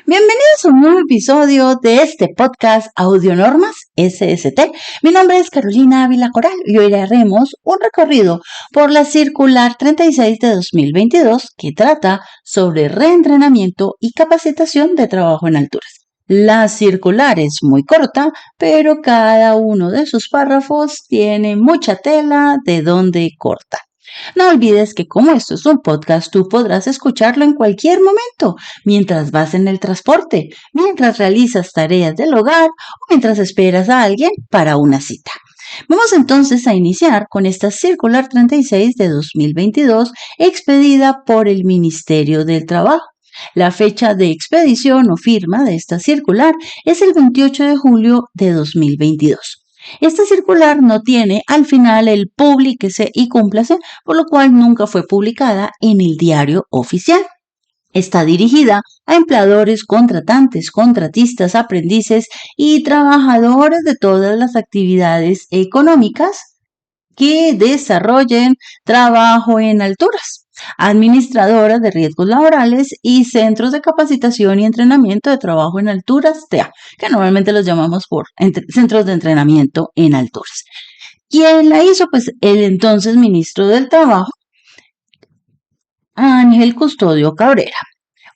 Bienvenidos a un nuevo episodio de este podcast Audionormas SST. Mi nombre es Carolina Ávila Coral y hoy haremos un recorrido por la Circular 36 de 2022 que trata sobre reentrenamiento y capacitación de trabajo en alturas. La circular es muy corta, pero cada uno de sus párrafos tiene mucha tela de donde cortar. No olvides que como esto es un podcast, tú podrás escucharlo en cualquier momento, mientras vas en el transporte, mientras realizas tareas del hogar o mientras esperas a alguien para una cita. Vamos entonces a iniciar con esta Circular 36 de 2022 expedida por el Ministerio del Trabajo. La fecha de expedición o firma de esta circular es el 28 de julio de 2022. Esta circular no tiene al final el publíquese y cúmplase, por lo cual nunca fue publicada en el diario oficial. Está dirigida a empleadores, contratantes, contratistas, aprendices y trabajadores de todas las actividades económicas que desarrollen trabajo en alturas, administradoras de riesgos laborales y centros de capacitación y entrenamiento de trabajo en alturas, TEA, que normalmente los llamamos por centros de entrenamiento en alturas. ¿Quién la hizo? Pues el entonces ministro del Trabajo, Ángel Custodio Cabrera.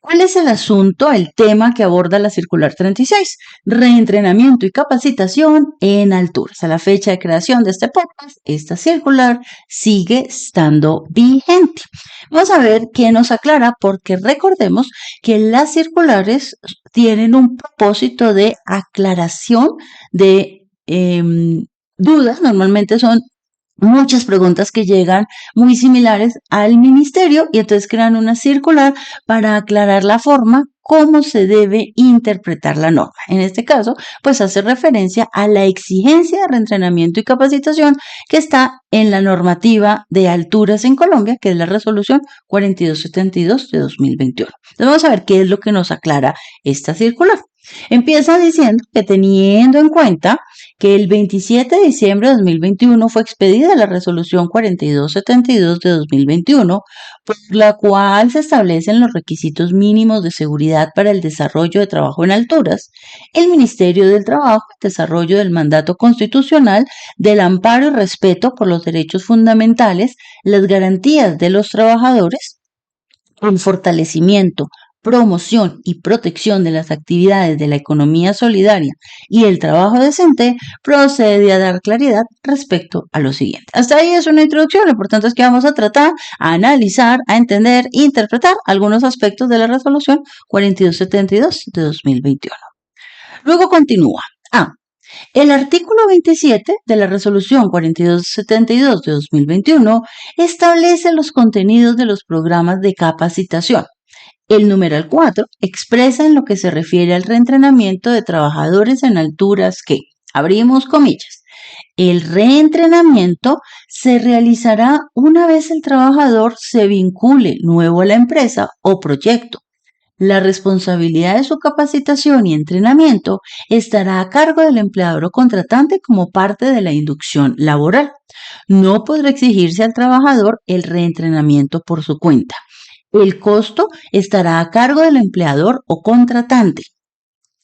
¿Cuál es el asunto, el tema que aborda la Circular 36? Reentrenamiento y capacitación en alturas. A la fecha de creación de este podcast, esta circular sigue estando vigente. Vamos a ver qué nos aclara, porque recordemos que las circulares tienen un propósito de aclaración de dudas. Normalmente son muchas preguntas que llegan muy similares al ministerio y entonces crean una circular para aclarar la forma cómo se debe interpretar la norma. En este caso, pues hace referencia a la exigencia de reentrenamiento y capacitación que está en la normativa de alturas en Colombia, que es la resolución 4272 de 2021. Entonces vamos a ver qué es lo que nos aclara esta circular. Empieza diciendo que teniendo en cuenta que el 27 de diciembre de 2021 fue expedida la resolución 4272 de 2021, por la cual se establecen los requisitos mínimos de seguridad para el desarrollo de trabajo en alturas, el Ministerio del Trabajo, en desarrollo del mandato constitucional, del amparo y respeto por los derechos fundamentales, las garantías de los trabajadores, el fortalecimiento, promoción y protección de las actividades de la economía solidaria y el trabajo decente, procede a dar claridad respecto a lo siguiente. Hasta ahí es una introducción. Lo importante es que vamos a tratar, a analizar, a entender e interpretar algunos aspectos de la resolución 4272 de 2021. Luego continúa. El artículo 27 de la resolución 4272 de 2021 establece los contenidos de los programas de capacitación. El numeral 4 expresa en lo que se refiere al reentrenamiento de trabajadores en alturas que, abrimos comillas, el reentrenamiento se realizará una vez el trabajador se vincule nuevo a la empresa o proyecto. La responsabilidad de su capacitación y entrenamiento estará a cargo del empleador o contratante como parte de la inducción laboral. No podrá exigirse al trabajador el reentrenamiento por su cuenta. El costo estará a cargo del empleador o contratante.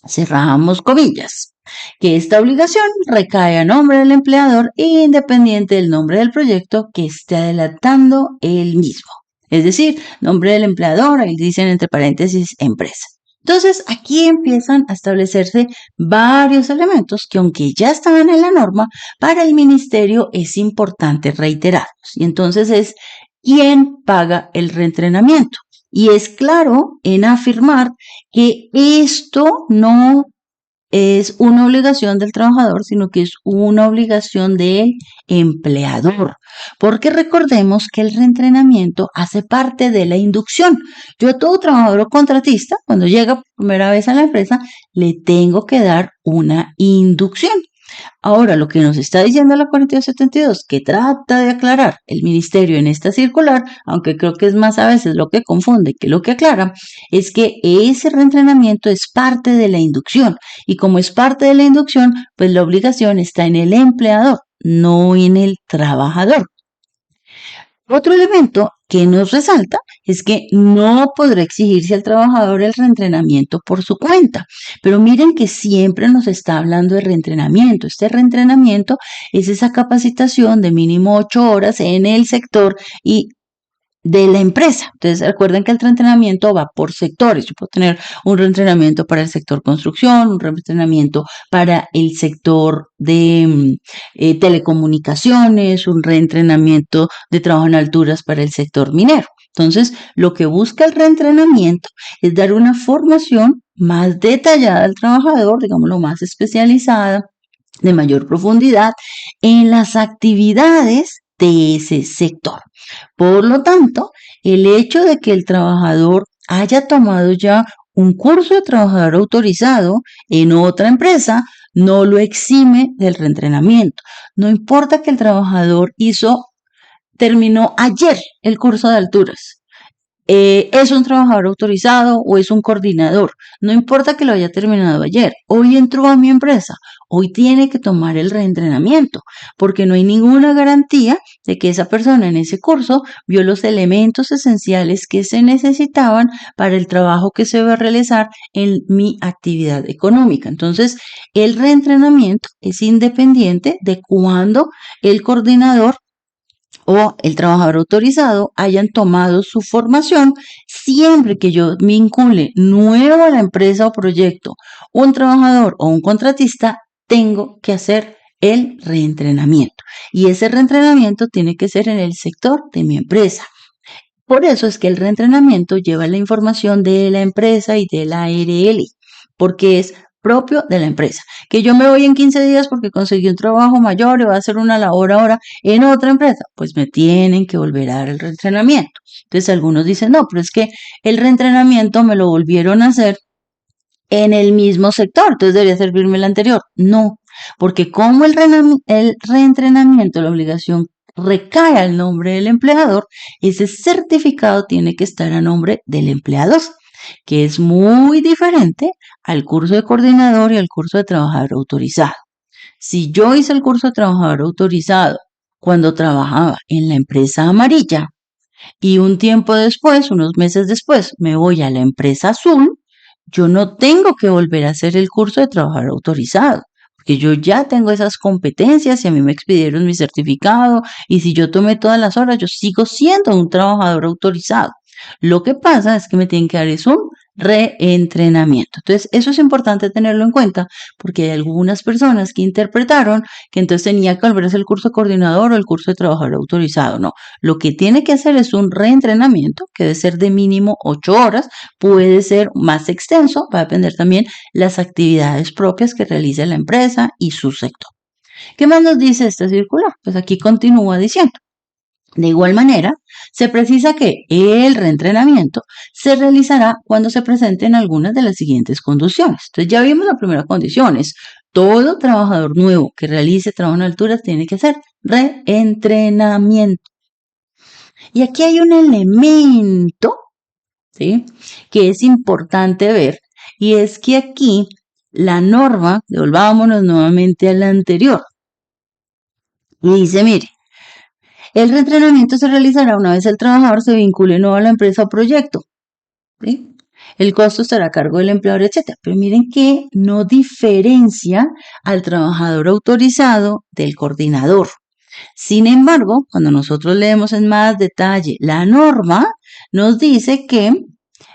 Cerramos comillas. Que esta obligación recae a nombre del empleador independiente del nombre del proyecto que esté adelantando él mismo. Es decir, nombre del empleador, ahí dicen entre paréntesis empresa. Entonces, aquí empiezan a establecerse varios elementos que, aunque ya estaban en la norma, para el ministerio es importante reiterarlos. Y entonces es quién paga el reentrenamiento. Y es claro en afirmar que esto no es una obligación del trabajador, sino que es una obligación del empleador. Porque recordemos que el reentrenamiento hace parte de la inducción. Yo a todo trabajador o contratista, cuando llega por primera vez a la empresa, le tengo que dar una inducción. Ahora, lo que nos está diciendo la 4272, que trata de aclarar el ministerio en esta circular, aunque creo que es más a veces lo que confunde que lo que aclara, es que ese reentrenamiento es parte de la inducción. Y como es parte de la inducción, pues la obligación está en el empleador, no en el trabajador. Otro elemento que nos resalta es que no podrá exigirse al trabajador el reentrenamiento por su cuenta. Pero miren que siempre nos está hablando de reentrenamiento. Este reentrenamiento es esa capacitación de mínimo 8 horas en el sector y de la empresa. Entonces, recuerden que el reentrenamiento va por sectores. Yo puedo tener un reentrenamiento para el sector construcción, un reentrenamiento para el sector de telecomunicaciones, un reentrenamiento de trabajo en alturas para el sector minero. Entonces, lo que busca el reentrenamiento es dar una formación más detallada al trabajador, digámoslo, más especializada, de mayor profundidad en las actividades de ese sector. Por lo tanto, el hecho de que el trabajador haya tomado ya un curso de trabajador autorizado en otra empresa no lo exime del reentrenamiento. No importa que el trabajador terminó ayer el curso de alturas. Es un trabajador autorizado o es un coordinador. No importa que lo haya terminado ayer. Hoy entró a mi empresa. Hoy tiene que tomar el reentrenamiento porque no hay ninguna garantía de que esa persona en ese curso vio los elementos esenciales que se necesitaban para el trabajo que se va a realizar en mi actividad económica. Entonces, el reentrenamiento es independiente de cuándo el coordinador o el trabajador autorizado hayan tomado su formación, siempre que yo vincule nuevo a la empresa o proyecto un trabajador o un contratista, tengo que hacer el reentrenamiento. Y ese reentrenamiento tiene que ser en el sector de mi empresa. Por eso es que el reentrenamiento lleva la información de la empresa y de la ARL, porque es propio de la empresa. Que yo me voy en 15 días porque conseguí un trabajo mayor y voy a hacer una labor ahora en otra empresa, pues me tienen que volver a dar el reentrenamiento. Entonces algunos dicen, no, pero es que el reentrenamiento me lo volvieron a hacer en el mismo sector, entonces debería servirme el anterior. No, porque como el reentrenamiento, la obligación recae al nombre del empleador, ese certificado tiene que estar a nombre del empleador, que es muy diferente al curso de coordinador y al curso de trabajador autorizado. Si yo hice el curso de trabajador autorizado cuando trabajaba en la empresa amarilla y un tiempo después, unos meses después, me voy a la empresa azul, yo no tengo que volver a hacer el curso de trabajador autorizado, porque yo ya tengo esas competencias y a mí me expidieron mi certificado y si yo tomé todas las horas, yo sigo siendo un trabajador autorizado. Lo que pasa es que me tienen que dar es un reentrenamiento. Entonces, eso es importante tenerlo en cuenta porque hay algunas personas que interpretaron que entonces tenía que volver a hacer el curso de coordinador o el curso de trabajador autorizado. No, lo que tiene que hacer es un reentrenamiento que debe ser de mínimo 8 horas, puede ser más extenso, va a depender también las actividades propias que realice la empresa y su sector. ¿Qué más nos dice esta circular? Pues aquí continúa diciendo. De igual manera, se precisa que el reentrenamiento se realizará cuando se presenten algunas de las siguientes condiciones. Entonces ya vimos la primera condición, es todo trabajador nuevo que realice trabajo en alturas tiene que hacer reentrenamiento. Y aquí hay un elemento, ¿sí?, que es importante ver, y es que aquí la norma, devolvámonos nuevamente a la anterior, y dice, mire, el reentrenamiento se realizará una vez el trabajador se vincule nuevo a la empresa o proyecto. ¿Sí? El costo estará a cargo del empleador, etc. Pero miren que no diferencia al trabajador autorizado del coordinador. Sin embargo, cuando nosotros leemos en más detalle la norma, nos dice que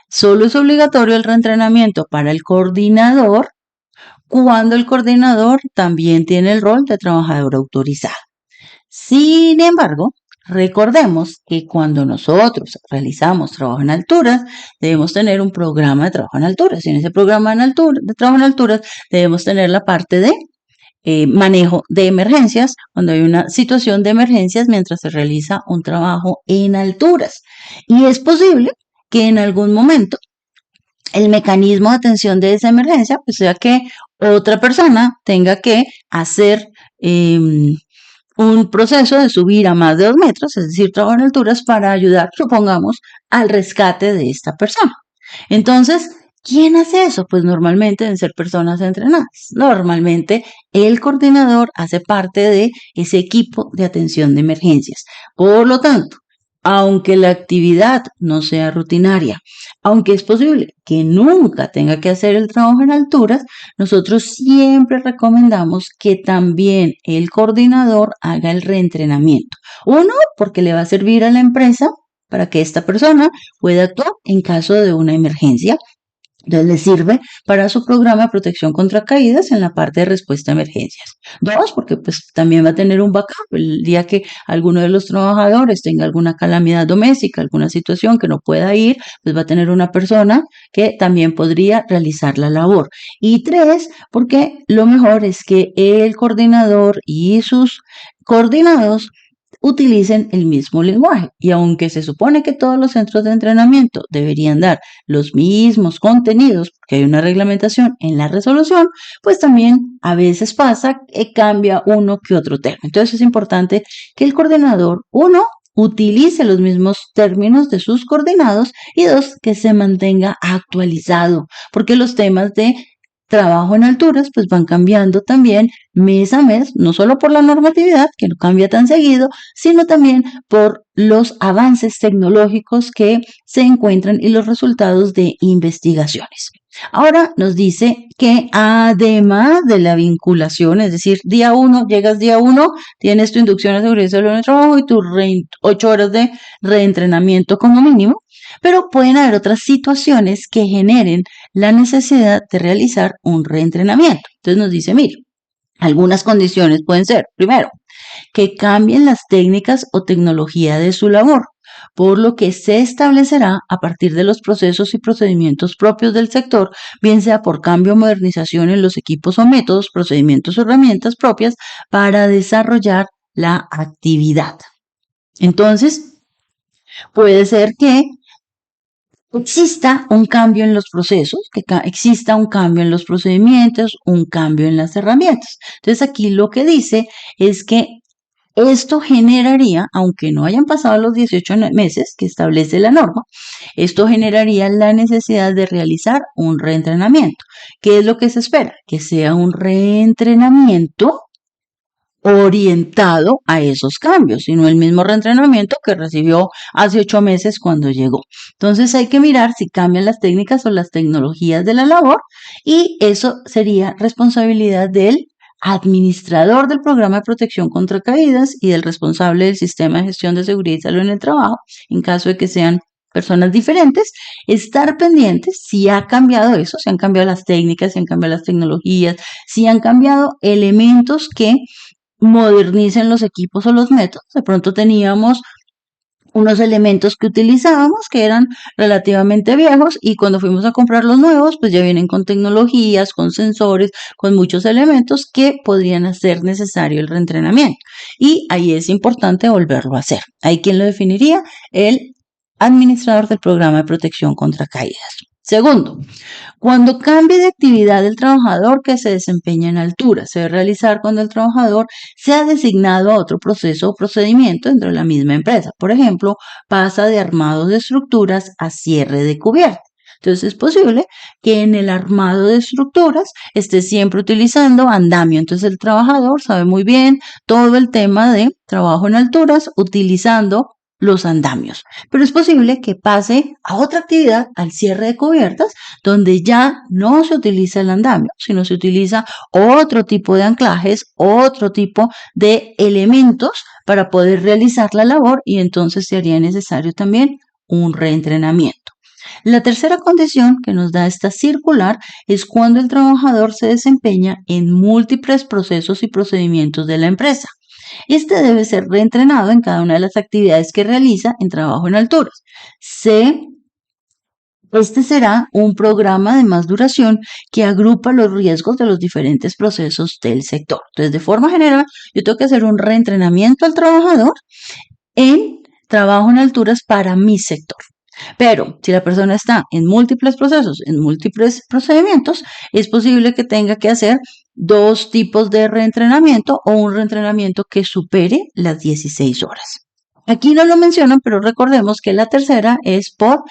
solo es obligatorio el reentrenamiento para el coordinador cuando el coordinador también tiene el rol de trabajador autorizado. Sin embargo, recordemos que cuando nosotros realizamos trabajo en alturas, debemos tener un programa de trabajo en alturas. Y en ese programa de trabajo en alturas debemos tener la parte de manejo de emergencias, cuando hay una situación de emergencias mientras se realiza un trabajo en alturas. Y es posible que en algún momento el mecanismo de atención de esa emergencia pues sea que otra persona tenga que hacer un proceso de subir a más de 2 metros, es decir, trabajo en alturas para ayudar, supongamos, al rescate de esta persona. Entonces, ¿quién hace eso? Pues normalmente deben ser personas entrenadas. Normalmente el coordinador hace parte de ese equipo de atención de emergencias. Por lo tanto, aunque la actividad no sea rutinaria, aunque es posible que nunca tenga que hacer el trabajo en alturas, nosotros siempre recomendamos que también el coordinador haga el reentrenamiento. Uno, porque le va a servir a la empresa para que esta persona pueda actuar en caso de una emergencia. Entonces le sirve para su programa de protección contra caídas en la parte de respuesta a emergencias. Dos, porque pues también va a tener un backup el día que alguno de los trabajadores tenga alguna calamidad doméstica, alguna situación que no pueda ir, pues va a tener una persona que también podría realizar la labor. Y tres, porque lo mejor es que el coordinador y sus coordinados utilicen el mismo lenguaje. Y aunque se supone que todos los centros de entrenamiento deberían dar los mismos contenidos, porque hay una reglamentación en la resolución, pues también a veces pasa que cambia uno que otro término. Entonces es importante que el coordinador, uno, utilice los mismos términos de sus coordinados y dos, que se mantenga actualizado, porque los temas de trabajo en alturas pues van cambiando también mes a mes, no solo por la normatividad, que no cambia tan seguido, sino también por los avances tecnológicos que se encuentran y los resultados de investigaciones. Ahora nos dice que además de la vinculación, es decir, día 1, llegas día 1, tienes tu inducción a seguridad y salud en el trabajo y tus 8 horas de reentrenamiento como mínimo, pero pueden haber otras situaciones que generen la necesidad de realizar un reentrenamiento. Entonces nos dice, mire, algunas condiciones pueden ser, primero, que cambien las técnicas o tecnología de su labor, por lo que se establecerá a partir de los procesos y procedimientos propios del sector, bien sea por cambio o modernización en los equipos o métodos, procedimientos o herramientas propias para desarrollar la actividad. Entonces, puede ser que exista un cambio en los procesos, que exista un cambio en los procedimientos, un cambio en las herramientas. Entonces aquí lo que dice es que esto generaría, aunque no hayan pasado los 18 meses que establece la norma, esto generaría la necesidad de realizar un reentrenamiento. ¿Qué es lo que se espera? Que sea un reentrenamiento orientado a esos cambios, sino el mismo reentrenamiento que recibió hace 8 meses cuando llegó. Entonces hay que mirar si cambian las técnicas o las tecnologías de la labor y eso sería responsabilidad del administrador del programa de protección contra caídas y del responsable del sistema de gestión de seguridad y salud en el trabajo, en caso de que sean personas diferentes, estar pendientes si ha cambiado eso, si han cambiado las técnicas, si han cambiado las tecnologías, si han cambiado elementos que modernicen los equipos o los métodos. De pronto teníamos unos elementos que utilizábamos que eran relativamente viejos y cuando fuimos a comprar los nuevos, pues ya vienen con tecnologías, con sensores, con muchos elementos que podrían hacer necesario el reentrenamiento. Y ahí es importante volverlo a hacer. Ahí, ¿quién lo definiría? El administrador del programa de protección contra caídas. Segundo, cuando cambie de actividad el trabajador que se desempeña en altura, se debe realizar cuando el trabajador sea designado a otro proceso o procedimiento dentro de la misma empresa. Por ejemplo, pasa de armado de estructuras a cierre de cubierta. Entonces es posible que en el armado de estructuras esté siempre utilizando andamio. Entonces el trabajador sabe muy bien todo el tema de trabajo en alturas utilizando los andamios. Pero es posible que pase a otra actividad, al cierre de cubiertas, donde ya no se utiliza el andamio, sino se utiliza otro tipo de anclajes, otro tipo de elementos para poder realizar la labor y entonces se haría necesario también un reentrenamiento. La tercera condición que nos da esta circular es cuando el trabajador se desempeña en múltiples procesos y procedimientos de la empresa. Este debe ser reentrenado en cada una de las actividades que realiza en trabajo en alturas. Este será un programa de más duración que agrupa los riesgos de los diferentes procesos del sector. Entonces, de forma general, yo tengo que hacer un reentrenamiento al trabajador en trabajo en alturas para mi sector. Pero si la persona está en múltiples procesos, en múltiples procedimientos, es posible que tenga que hacer 2 tipos de reentrenamiento o un reentrenamiento que supere las 16 horas. Aquí no lo mencionan, pero recordemos que la tercera es por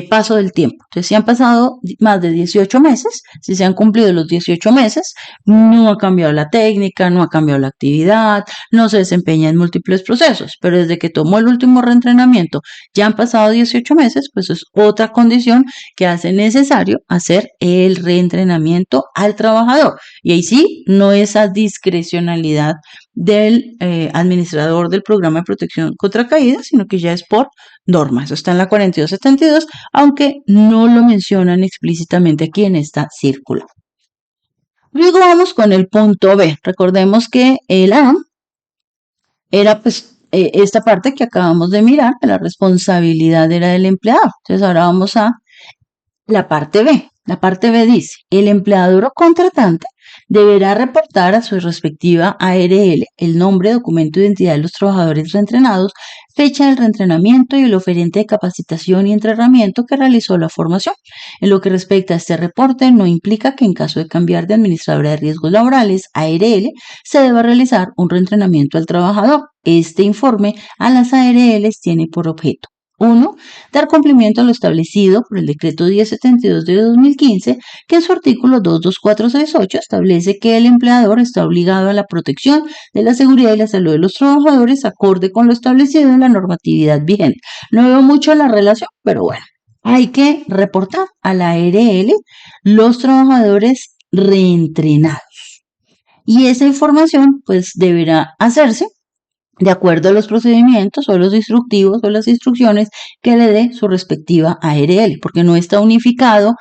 paso del tiempo. Entonces, si han pasado más de 18 meses, si se han cumplido los 18 meses, no ha cambiado la técnica, no ha cambiado la actividad, no se desempeña en múltiples procesos, pero desde que tomó el último reentrenamiento, ya han pasado 18 meses, pues es otra condición que hace necesario hacer el reentrenamiento al trabajador. Y ahí sí, no esa discrecionalidad del administrador del programa de protección contra caídas, sino que ya es por norma. Eso está en la 4272, aunque no lo mencionan explícitamente aquí en esta circular. Luego vamos con el punto B. Recordemos que el A era pues esta parte que acabamos de mirar, la responsabilidad era del empleado. Entonces ahora vamos a la parte B. La parte B dice, el empleador o contratante deberá reportar a su respectiva ARL el nombre, documento de identidad de los trabajadores reentrenados, fecha del reentrenamiento y el oferente de capacitación y entrenamiento que realizó la formación. En lo que respecta a este reporte, no implica que en caso de cambiar de administradora de riesgos laborales, ARL, se deba realizar un reentrenamiento al trabajador. Este informe a las ARLs tiene por objeto 1. Dar cumplimiento a lo establecido por el decreto 1072 de 2015, que en su artículo 22468 establece que el empleador está obligado a la protección de la seguridad y la salud de los trabajadores acorde con lo establecido en la normatividad vigente. No veo mucho la relación, pero bueno, hay que reportar a la ARL los trabajadores reentrenados. Y esa información pues deberá hacerse de acuerdo a los procedimientos o los instructivos o las instrucciones que le dé su respectiva ARL, porque no está unificado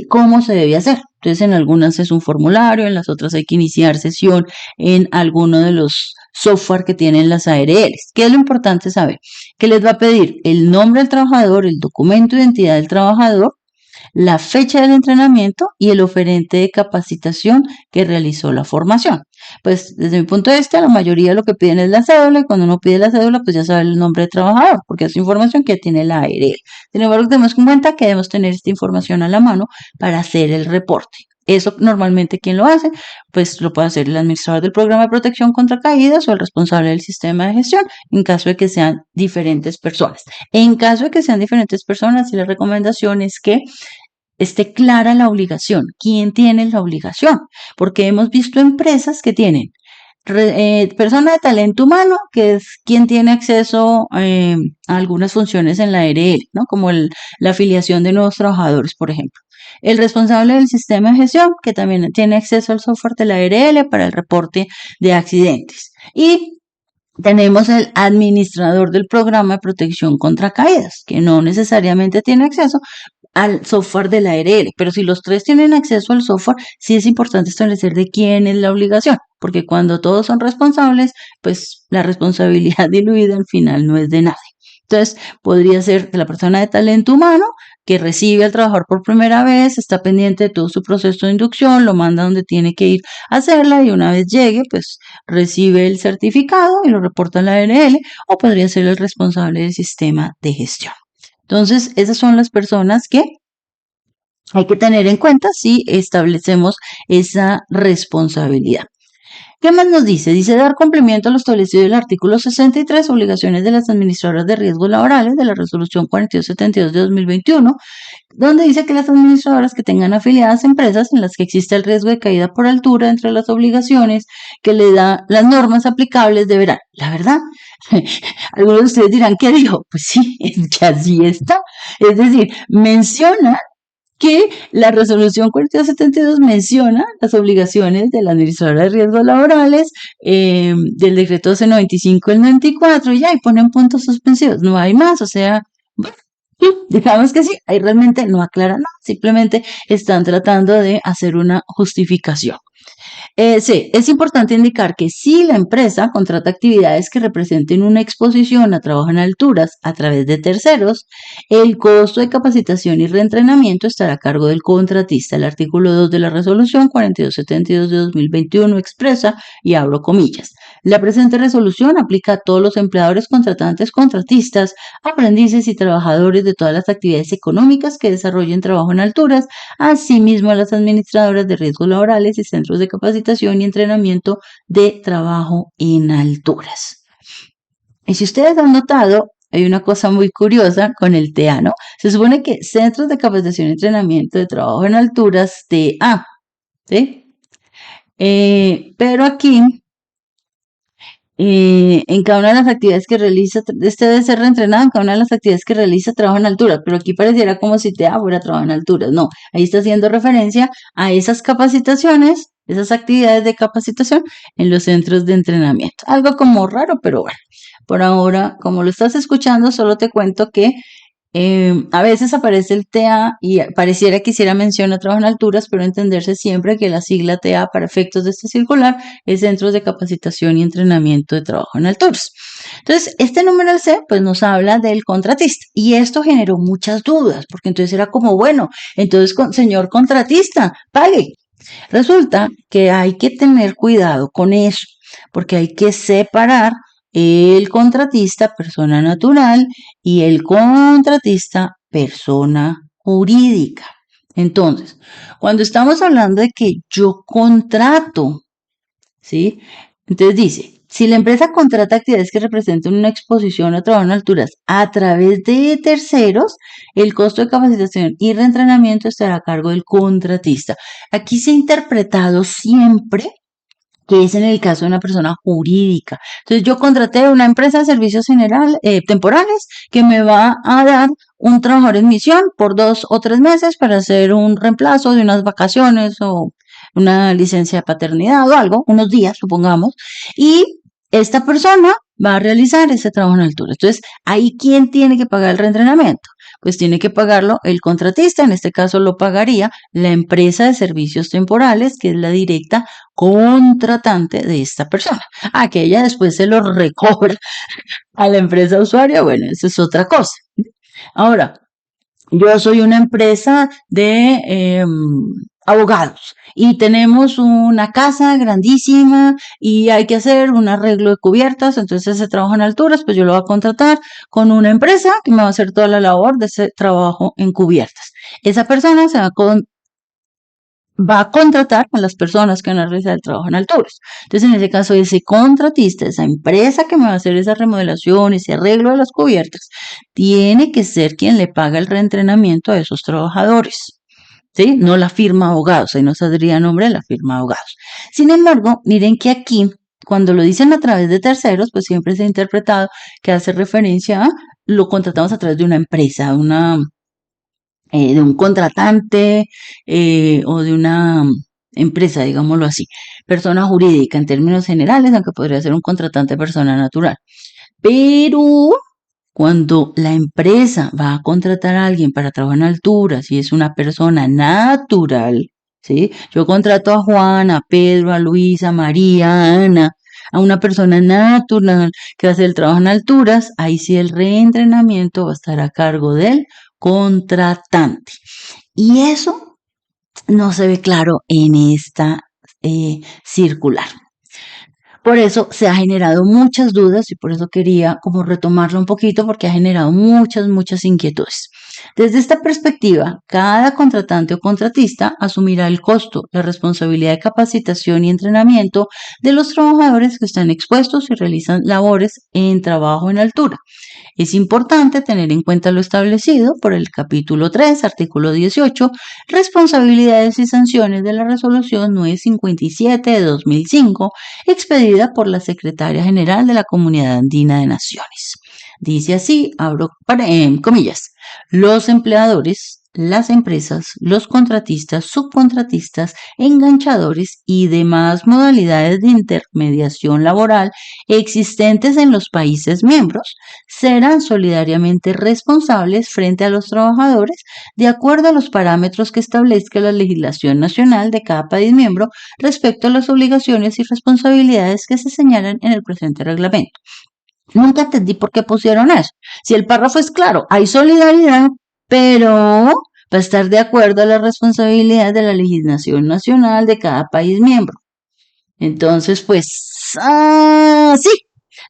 cómo se debe hacer. Entonces, en algunas es un formulario, en las otras hay que iniciar sesión en alguno de los software que tienen las ARLs. ¿Qué es lo importante saber? Que les va a pedir el nombre del trabajador, el documento de identidad del trabajador, la fecha del entrenamiento y el oferente de capacitación que realizó la formación. Pues desde mi punto de vista, la mayoría lo que piden es la cédula y cuando uno pide la cédula, pues ya sabe el nombre del trabajador, porque es información que tiene la ARL. Sin embargo, tenemos en cuenta que debemos tener esta información a la mano para hacer el reporte. Eso normalmente, ¿quién lo hace? Pues lo puede hacer el administrador del programa de protección contra caídas o el responsable del sistema de gestión, en caso de que sean diferentes personas. En caso de que sean diferentes personas, la recomendación es que esté clara la obligación. ¿Quién tiene la obligación? Porque hemos visto empresas que tienen persona de talento humano, que es quien tiene acceso a algunas funciones en la ARL, ¿no? Como la afiliación de nuevos trabajadores, por ejemplo. El responsable del sistema de gestión, que también tiene acceso al software de la ARL para el reporte de accidentes. Y tenemos el administrador del programa de protección contra caídas, que no necesariamente tiene acceso al software de la ARL, pero si los tres tienen acceso al software, sí es importante establecer de quién es la obligación, porque cuando todos son responsables, pues la responsabilidad diluida al final no es de nadie. Entonces, podría ser de la persona de talento humano que recibe al trabajador por primera vez, está pendiente de todo su proceso de inducción, lo manda donde tiene que ir a hacerla y una vez llegue, pues recibe el certificado y lo reporta a la ARL, o podría ser el responsable del sistema de gestión. Entonces, esas son las personas que hay que tener en cuenta si establecemos esa responsabilidad. ¿Qué más nos dice? Dice dar cumplimiento a lo establecido en el artículo 63, obligaciones de las administradoras de riesgos laborales de la resolución 4272 de 2021, donde dice que las administradoras que tengan afiliadas empresas en las que existe el riesgo de caída por altura entre las obligaciones que le da las normas aplicables deberán, la verdad, algunos de ustedes dirán, ¿qué dijo? Pues sí, es que así está. Es decir, menciona que la resolución 4272 menciona las obligaciones de la administradora de riesgos laborales, del decreto 1295 del 94, y ya, y ponen puntos suspensivos. No hay más, o sea, bueno, digamos que sí, ahí realmente no aclaran nada, simplemente están tratando de hacer una justificación. Sí, es importante indicar que si la empresa contrata actividades que representen una exposición a trabajo en alturas a través de terceros, el costo de capacitación y reentrenamiento estará a cargo del contratista. El artículo 2 de la resolución 4272 de 2021 expresa, y abro comillas, la presente resolución aplica a todos los empleadores, contratantes, contratistas, aprendices y trabajadores de todas las actividades económicas que desarrollen trabajo en alturas, asimismo a las administradoras de riesgos laborales y centros de capacitación y entrenamiento de trabajo en alturas. Y si ustedes han notado, hay una cosa muy curiosa con el TA, ¿no? Se supone que Centros de Capacitación y Entrenamiento de Trabajo en Alturas, TA, ¿sí? Pero aquí, en cada una de las actividades que realiza, este debe ser reentrenado en cada una de las actividades que realiza trabajo en alturas, pero aquí pareciera como si TA fuera trabajo en alturas. No, ahí está haciendo referencia a esas capacitaciones, esas actividades de capacitación en los centros de entrenamiento. Algo como raro, pero bueno. Por ahora, como lo estás escuchando, solo te cuento que a veces aparece el TA y pareciera que hiciera mención a trabajo en alturas, pero entenderse siempre que la sigla TA para efectos de este circular es Centros de Capacitación y Entrenamiento de Trabajo en Alturas. Entonces, este número C pues nos habla del contratista y esto generó muchas dudas, porque entonces era como, bueno, entonces, señor contratista, pague. Resulta que hay que tener cuidado con eso, porque hay que separar el contratista, persona natural, y el contratista, persona jurídica. Entonces, cuando estamos hablando de que yo contrato, ¿sí? Entonces dice, si la empresa contrata actividades que representen una exposición a trabajo en alturas a través de terceros, el costo de capacitación y reentrenamiento estará a cargo del contratista. Aquí se ha interpretado siempre que es en el caso de una persona jurídica. Entonces yo contraté una empresa de servicios temporales que me va a dar un trabajador en misión por 2 o 3 meses para hacer un reemplazo de unas vacaciones o una licencia de paternidad o algo, unos días, supongamos, y esta persona va a realizar ese trabajo en altura. Entonces, ahí, ¿quién tiene que pagar el reentrenamiento? Pues tiene que pagarlo el contratista, en este caso lo pagaría la empresa de servicios temporales, que es la directa contratante de esta persona. Ah, que ella después se lo recobra a la empresa usuaria, bueno, eso es otra cosa. Ahora, yo soy una empresa de abogados y tenemos una casa grandísima y hay que hacer un arreglo de cubiertas, entonces ese trabajo en alturas, pues yo lo voy a contratar con una empresa que me va a hacer toda la labor de ese trabajo en cubiertas. Esa persona va a contratar a las personas que van a realizar el trabajo en alturas. Entonces, en ese caso, ese contratista, esa empresa que me va a hacer esa remodelación, ese arreglo de las cubiertas, tiene que ser quien le paga el reentrenamiento a esos trabajadores. ¿Sí? No la firma abogados, ahí no saldría nombre de la firma abogados. Sin embargo, miren que aquí, cuando lo dicen a través de terceros, pues siempre se ha interpretado que hace referencia a lo contratamos a través de una empresa, de un contratante o de una empresa, digámoslo así, persona jurídica en términos generales, aunque podría ser un contratante persona natural. Pero cuando la empresa va a contratar a alguien para trabajar en alturas y es una persona natural, ¿sí? Yo contrato a Juana, a Pedro, a Luisa, a María, a Ana, a una persona natural que hace el trabajo en alturas, ahí sí el reentrenamiento va a estar a cargo del contratante. Y eso no se ve claro en esta circular. Por eso se ha generado muchas dudas y por eso quería como retomarlo un poquito porque ha generado muchas inquietudes. Desde esta perspectiva, cada contratante o contratista asumirá el costo, la responsabilidad de capacitación y entrenamiento de los trabajadores que están expuestos y realizan labores en trabajo en altura. Es importante tener en cuenta lo establecido por el capítulo 3, artículo 18, responsabilidades y sanciones de la resolución 957 de 2005, expedida por la Secretaria General de la Comunidad Andina de Naciones. Dice así, abro comillas, los empleadores, las empresas, los contratistas, subcontratistas, enganchadores y demás modalidades de intermediación laboral existentes en los países miembros serán solidariamente responsables frente a los trabajadores de acuerdo a los parámetros que establezca la legislación nacional de cada país miembro respecto a las obligaciones y responsabilidades que se señalan en el presente reglamento. Nunca entendí por qué pusieron eso. Si el párrafo es claro, hay solidaridad, pero va a estar de acuerdo a las responsabilidades de la legislación nacional de cada país miembro. Entonces, pues, sí,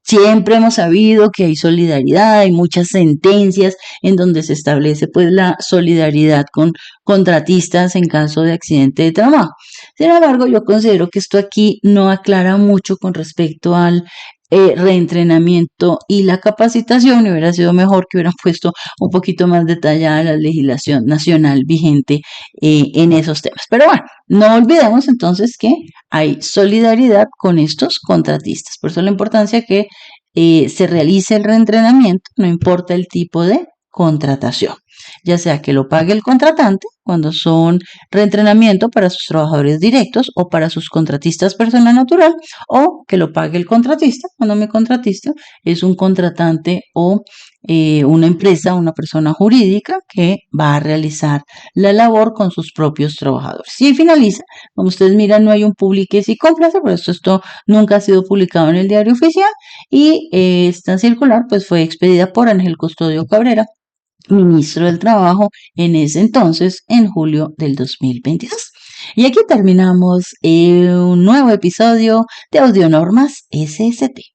siempre hemos sabido que hay solidaridad, hay muchas sentencias en donde se establece pues la solidaridad con contratistas en caso de accidente de trabajo. Sin embargo, yo considero que esto aquí no aclara mucho con respecto al reentrenamiento y la capacitación, y hubiera sido mejor que hubieran puesto un poquito más detallada la legislación nacional vigente en esos temas. Pero bueno, no olvidemos entonces que hay solidaridad con estos contratistas. Por eso la importancia que se realice el reentrenamiento, no importa el tipo de contratación, ya sea que lo pague el contratante cuando son reentrenamiento para sus trabajadores directos o para sus contratistas persona natural, o que lo pague el contratista cuando mi contratista es un contratante o una empresa, una persona jurídica que va a realizar la labor con sus propios trabajadores. Y finaliza, como ustedes miran, no hay un publiques y cómplice, por eso esto nunca ha sido publicado en el diario oficial, y esta circular pues fue expedida por Ángel Custodio Cabrera, ministro del Trabajo en ese entonces, en julio del 2022. Y aquí terminamos un nuevo episodio de Audionormas SST.